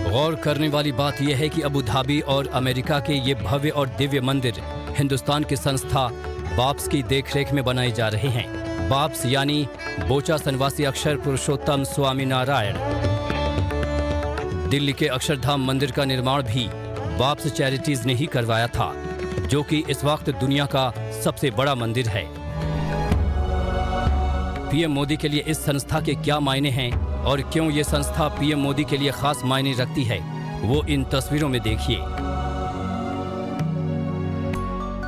गौर करने वाली बात यह है कि अबू धाबी और अमेरिका के ये भव्य और दिव्य मंदिर हिंदुस्तान की संस्था बाप्स की देखरेख में बनाए जा रहे हैं। बाप्स यानी बोचा सनवासी अक्षर पुरुषोत्तम स्वामी नारायण। दिल्ली के अक्षरधाम मंदिर का निर्माण भी बाप्स चैरिटीज ने ही करवाया था, जो कि इस वक्त दुनिया का सबसे बड़ा मंदिर है। पीएम मोदी के लिए इस संस्था के क्या मायने हैं और क्यों ये संस्था पीएम मोदी के लिए खास मायने रखती है, वो इन तस्वीरों में देखिए।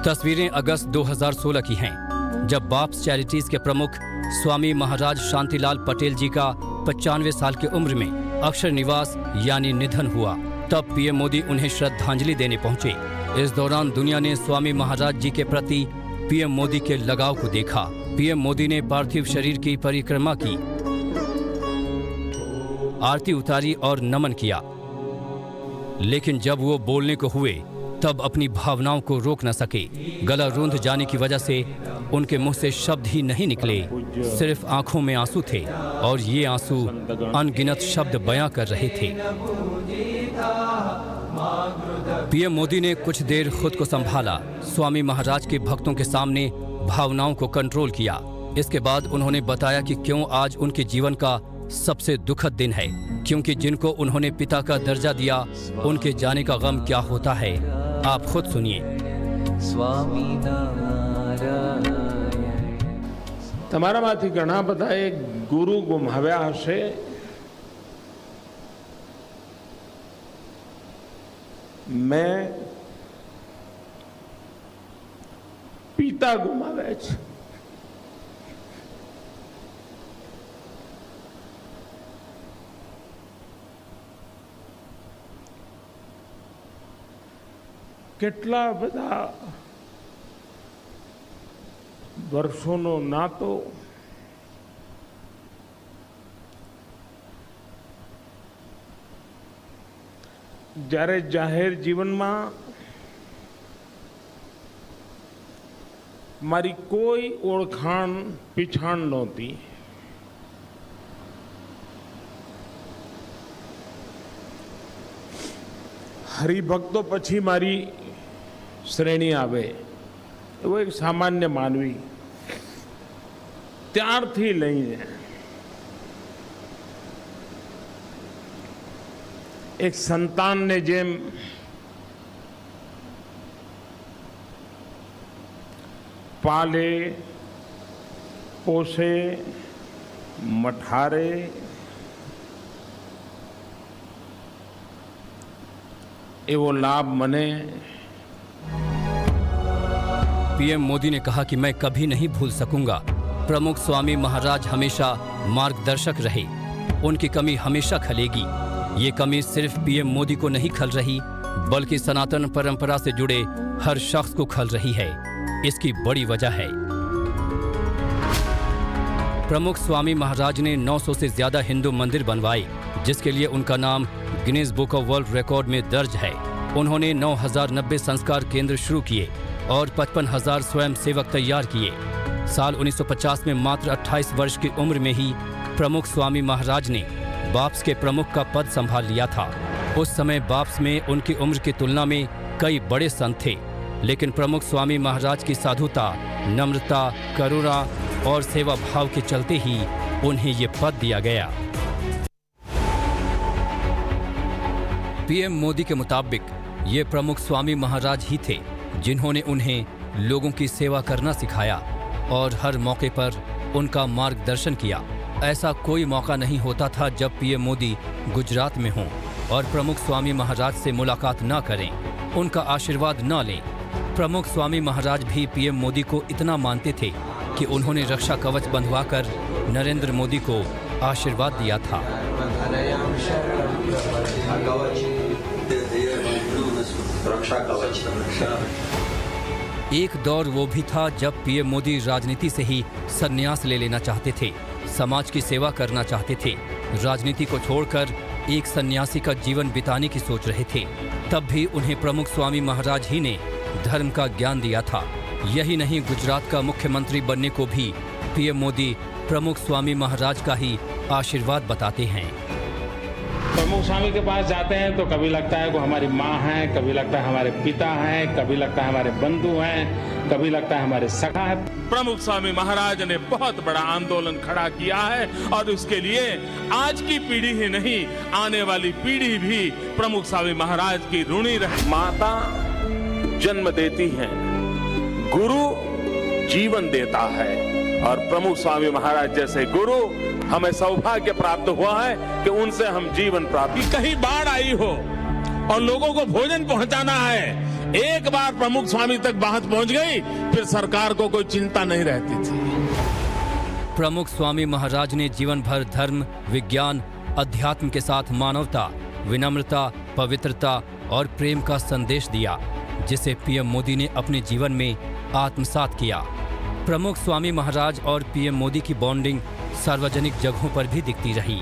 तस्वीरें अगस्त 2016 की हैं, जब बाप्स चैरिटीज के प्रमुख स्वामी महाराज शांतिलाल पटेल जी का 95 साल की उम्र में अक्षर निवास यानी निधन हुआ। तब पीएम मोदी उन्हें श्रद्धांजलि देने पहुंचे। इस दौरान दुनिया ने स्वामी महाराज जी के प्रति पीएम मोदी के लगाव को देखा। पीएम मोदी ने पार्थिव शरीर की परिक्रमा की, आरती उतारी और नमन किया, लेकिन जब वो बोलने को हुए तब अपनी भावनाओं को रोक न सके। गला रूंध जाने की वजह से उनके मुंह से शब्द ही नहीं निकले, सिर्फ आंखों में आंसू थे और ये आंसू अनगिनत शब्द बयां कर रहे थे। पीएम मोदी ने कुछ देर खुद को संभाला, स्वामी महाराज के भक्तों के सामने भावनाओं को कंट्रोल किया। इसके बाद उन्होंने बताया कि क्यों आज उनके जीवन का सबसे दुखद दिन है, क्योंकि जिनको उन्होंने पिता का दर्जा दिया उनके जाने का गम क्या होता है, आप खुद सुनिए। તમારામાંથી ઘણા બધાએ ગુરુ ગુમાવ્યા હશે। मैं पिता गुमाव्યા છે। કેટલા બધા વર્ષોનો નાતો જ્યારે જાહેર જીવનમાં મારી કોઈ ઓળખાણ પીછાણ નહોતી। હરિભક્તો પછી મારી શ્રેણી આવે એવો એક સામાન્ય માનવી ત્યારથી લઈને એક સંતાનને જેમ પાલે પોષે મઠારે એવો લાભ મને। पीएम मोदी ने कहा कि मैं कभी नहीं भूल सकूंगा, प्रमुख स्वामी महाराज हमेशा मार्गदर्शक रहे, उनकी कमी हमेशा खलेगी। ये कमी सिर्फ पीएम मोदी को नहीं खल रही, बल्कि सनातन परंपरा से जुड़े हर शख्स को खल रही है। इसकी बड़ी वजह है, प्रमुख स्वामी महाराज ने 900 से ज्यादा हिंदू मंदिर बनवाए, जिसके लिए उनका नाम Guinness book of world record में दर्ज है। उन्होंने 9090 संस्कार केंद्र शुरू किए और 55,000 स्वयं सेवक तैयार किए। साल 1950 में मात्र 28 वर्ष की उम्र में ही प्रमुख स्वामी महाराज ने बाप्स के प्रमुख का पद संभाल लिया था। उस समय बाप्स में उनकी उम्र की तुलना में कई बड़े संत थे, लेकिन प्रमुख स्वामी महाराज की साधुता, नम्रता, करुणा और सेवा भाव के चलते ही उन्हें ये पद दिया गया। पीएम मोदी के मुताबिक ये प्रमुख स्वामी महाराज ही थे जिन्होंने उन्हें लोगों की सेवा करना सिखाया और हर मौके पर उनका मार्गदर्शन किया। ऐसा कोई मौका नहीं होता था जब पीएम मोदी गुजरात में हों और प्रमुख स्वामी महाराज से मुलाकात न करें, उनका आशीर्वाद न लें। प्रमुख स्वामी महाराज भी पीएम मोदी को इतना मानते थे कि उन्होंने रक्षा कवच बंधवाकर नरेंद्र मोदी को आशीर्वाद दिया था। एक दौर वो भी था जब पीएम मोदी राजनीति से ही संन्यास ले लेना चाहते थे, समाज की सेवा करना चाहते थे, राजनीति को छोड़कर एक सन्यासी का जीवन बिताने की सोच रहे थे। तब भी उन्हें प्रमुख स्वामी महाराज ही ने धर्म का ज्ञान दिया था। यही नहीं, गुजरात का मुख्यमंत्री बनने को भी पीएम मोदी प्रमुख स्वामी महाराज का ही आशीर्वाद बताते हैं। प्रमुख स्वामी के पास जाते हैं तो कभी लगता है वो हमारी माँ है, कभी लगता है हमारे पिता हैं, कभी लगता है हमारे बंधु हैं, कभी लगता है हमारे सखा है। प्रमुख स्वामी महाराज ने बहुत बड़ा आंदोलन खड़ा किया है और उसके लिए आज की पीढ़ी ही नहीं, आने वाली पीढ़ी भी प्रमुख स्वामी महाराज की ऋणी रहे। माता जन्म देती है, गुरु जीवन देता है और प्रमुख स्वामी महाराज जैसे गुरु हमें सौभाग्य प्राप्त हुआ है कि उनसे हम जीवन प्राप्त। कि कहीं बाढ़ आई हो और लोगों को भोजन पहुंचाना है, एक बार प्रमुख स्वामी तक बात पहुंच गई, फिर सरकार को कोई चिंता नहीं रहती थी। प्रमुख स्वामी महाराज ने जीवन भर धर्म, विज्ञान, अध्यात्म के साथ मानवता, विनम्रता, पवित्रता और प्रेम का संदेश दिया, जिसे पीएम मोदी ने अपने जीवन में आत्मसात किया। प्रमुख स्वामी महाराज और पीएम मोदी की बॉन्डिंग सार्वजनिक जगहों पर भी दिखती रही।